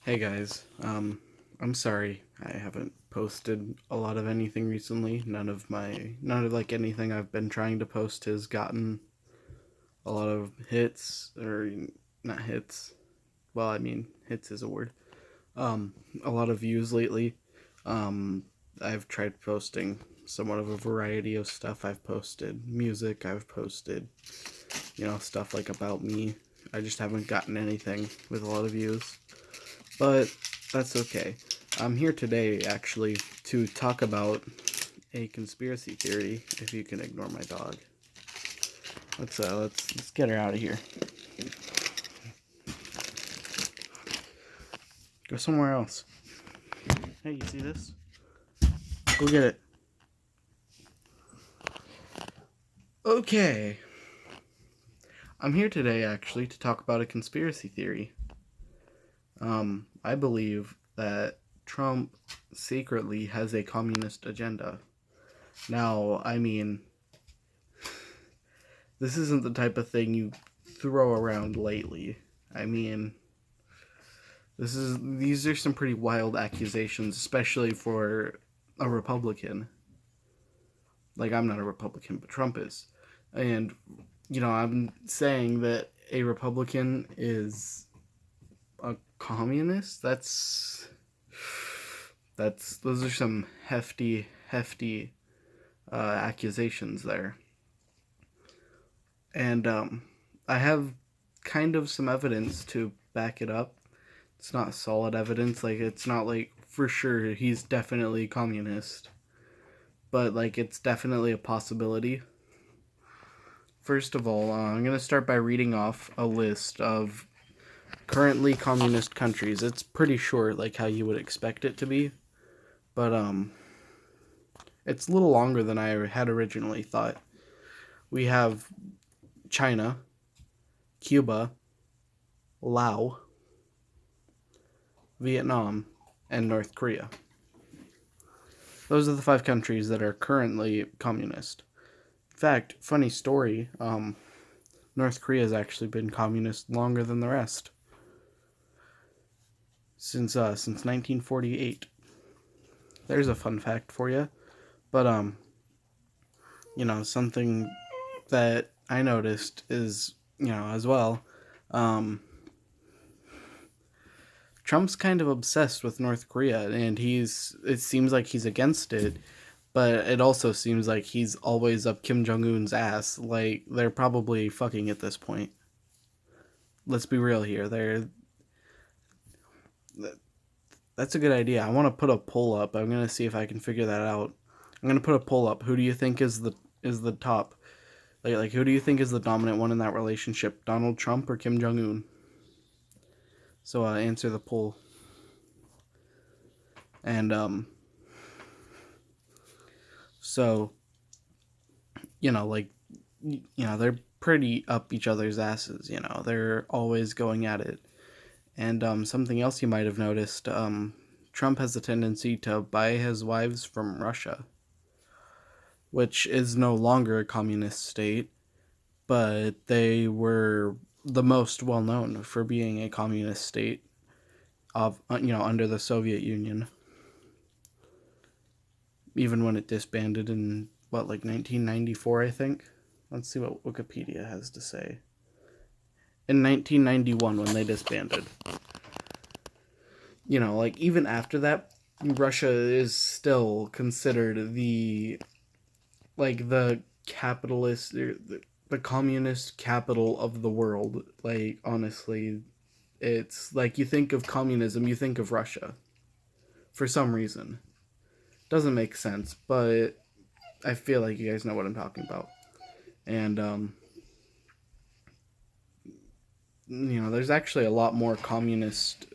Hey guys, I'm sorry I haven't posted a lot of anything recently. None of like anything I've been trying to post has gotten a lot of hits, or not hits. Well, I mean, hits is a word. Um, a lot of views lately. Um, I've tried posting somewhat of a variety of stuff. I've posted music, I've posted, stuff like about me. I just haven't gotten anything with a lot of views. But that's okay. I'm here today actually to talk about a conspiracy theory. If you can ignore my dog, let's get her out of here. Go somewhere else. Hey, you see this? Go get it. Okay. I'm here today actually to talk about a conspiracy theory. I believe that Trump secretly has a communist agenda. Now, I mean, this isn't the type of thing you throw around lately. I mean, these are some pretty wild accusations, especially for a Republican. Like, I'm not a Republican, but Trump is. And, I'm saying that a Republican is a communist. Those are some hefty accusations there. And I have kind of some evidence to back it up. It's not solid evidence. Like, it's not like for sure he's definitely communist, but like it's definitely a possibility. First of all, I'm gonna start by reading off a list of currently communist countries. It's pretty short, like how you would expect it to be, but it's a little longer than I had originally thought. We have China, Cuba, Laos, Vietnam, and North Korea. Those are the 5 countries that are currently communist. In fact, funny story, North Korea has actually been communist longer than the rest. Since 1948. There's a fun fact for you. But something that I noticed is, as well, Trump's kind of obsessed with North Korea, and it seems like he's against it, but it also seems like he's always up Kim Jong-un's ass. Like, they're probably fucking at this point. Let's be real here. That's a good idea. I want to put a poll up. I'm going to see if I can figure that out. I'm going to put a poll up. Who do you think is the top? Like who do you think is the dominant one in that relationship? Donald Trump or Kim Jong-un? So answer the poll. And so they're pretty up each other's asses. They're always going at it. And something else you might have noticed, Trump has a tendency to buy his wives from Russia, which is no longer a communist state, but they were the most well known for being a communist state of under the Soviet Union. Even when it disbanded in 1994, I think. Let's see what Wikipedia has to say. In 1991, when they disbanded. Even after that, Russia is still considered the capitalist, the communist capital of the world. Like, honestly, it's like you think of communism, you think of Russia. For some reason. Doesn't make sense, but I feel like you guys know what I'm talking about. And, there's actually a lot more communist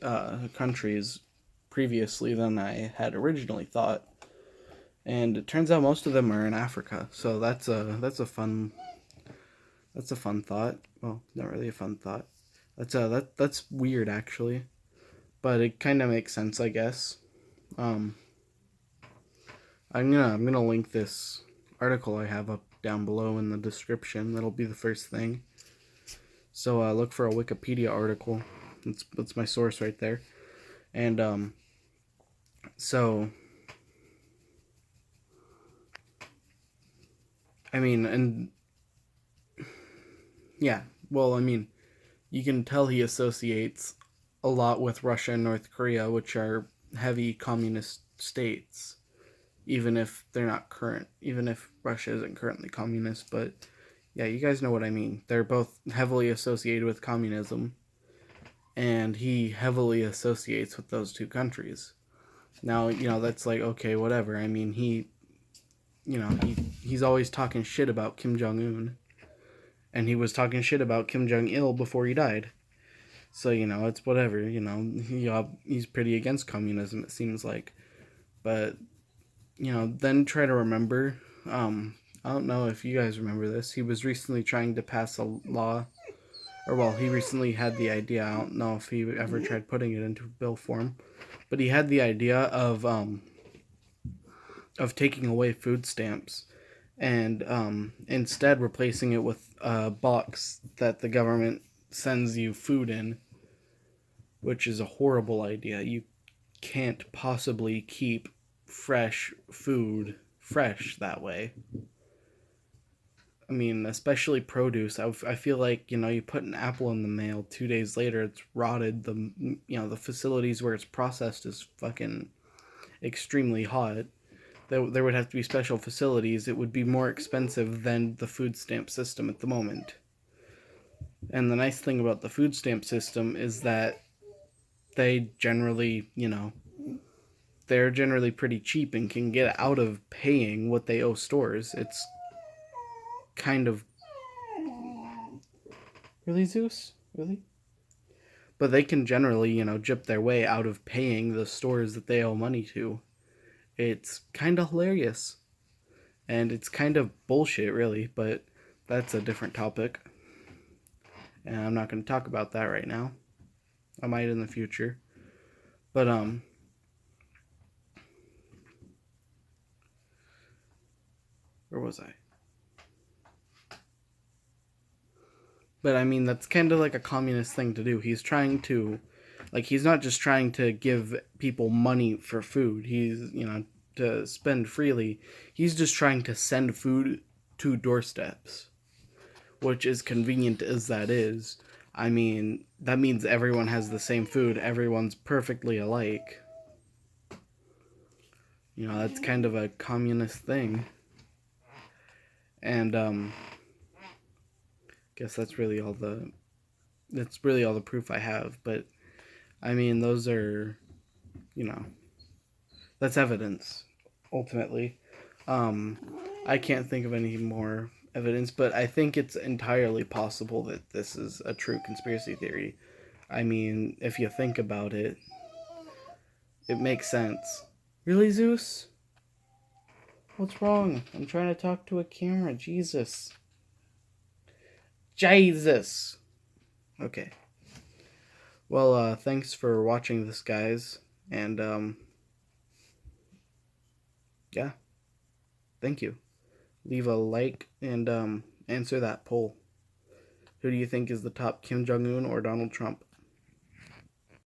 countries previously than I had originally thought. And it turns out most of them are in Africa. So that's a fun thought. Well, not really a fun thought. That's weird actually, but it kind of makes sense, I guess. I'm gonna link this article I have up down below in the description. That'll be the first thing. So look for a Wikipedia article. That's my source right there. And so I mean, and yeah, well, I mean, you can tell he associates a lot with Russia and North Korea, which are heavy communist states, even if they're not current, even if Russia isn't currently communist. But yeah, you guys know what I mean. They're both heavily associated with communism, and he heavily associates with those two countries. Now, that's like, okay, whatever. I mean, he's always talking shit about Kim Jong Un, and he was talking shit about Kim Jong Il before he died. So it's whatever. He's pretty against communism. It seems like, but then try to remember. I don't know if you guys remember this. He was recently trying to pass a law, or well, he recently had the idea. I don't know if he ever tried putting it into bill form, but he had the idea of taking away food stamps and instead replacing it with a box that the government sends you food in, which is a horrible idea. You can't possibly keep fresh food fresh that way. I mean, especially produce. I feel like, you put an apple in the mail 2 days later, it's rotted. The facilities where it's processed is fucking extremely hot. There would have to be special facilities. It would be more expensive than the food stamp system at the moment. And the nice thing about the food stamp system is that they generally, they're generally pretty cheap and can get out of paying what they owe stores. It's kind of... Really, Zeus? Really? But they can generally, jip their way out of paying the stores that they owe money to. It's kind of hilarious. And it's kind of bullshit, really, but that's a different topic. And I'm not going to talk about that right now. I might in the future. But, where was I? But I mean, that's kind of like a communist thing to do. He's trying to, like, he's not just trying to give people money for food. He's, to spend freely. He's just trying to send food to doorsteps, which is convenient as that is. I mean, that means everyone has the same food. Everyone's perfectly alike. That's kind of a communist thing. And, guess that's really all the proof I have. But I mean, those are, that's evidence ultimately. I can't think of any more evidence, but I think it's entirely possible that this is a true conspiracy theory. I mean, if you think about it, it makes sense. Really, Zeus? What's wrong? I'm trying to talk to a camera. Jesus. Jesus. Okay. Well, thanks for watching this, guys. And, yeah. Thank you. Leave a like and, answer that poll. Who do you think is the top, Kim Jong-un or Donald Trump?